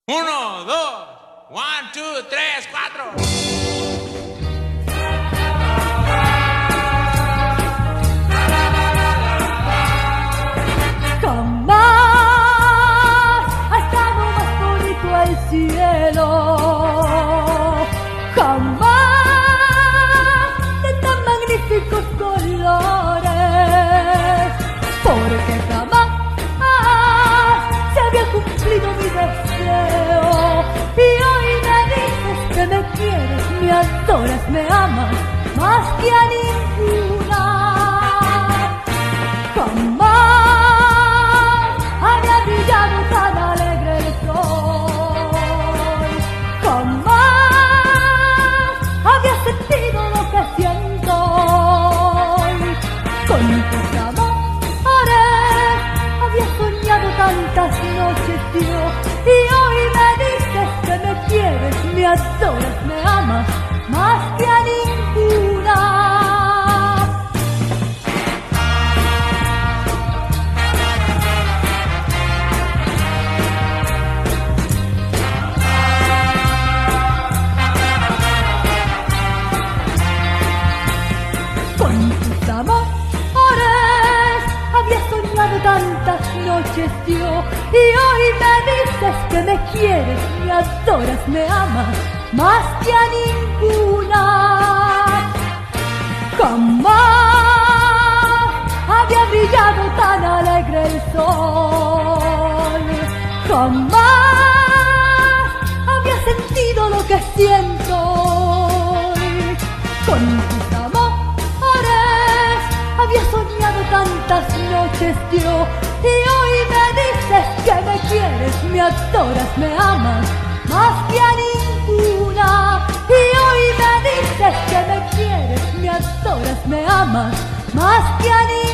Uno, dos, one, two, tres, cuatro. Jamás ha estado más bonito el cielo, jamás de tan magníficos colores, porque jamás se había cumplido mi deseo. Y hoy me dices que me quieres, me adoras, me amas más que a ninguna. Jamás había brillado tan alegre el sol, jamás había sentido lo que siento hoy. Con tus amores había soñado tantas noches yo, y hoy me dices que me quieres, me adoras, me amas más que a ninguna. Con tus amores había soñado tantas noches yo, y hoy me dices que me quieres, me adoras, me amas más que a ninguna. Jamás había brillado tan alegre el sol, jamás había sentido lo que siento hoy. Con tus amores había soñado tantas noches yo, y hoy me dices que me quieres, me adoras, me amas más que a ninguna. Y hoy me dices que me quieres, me adoras, me amas más que a ninguna.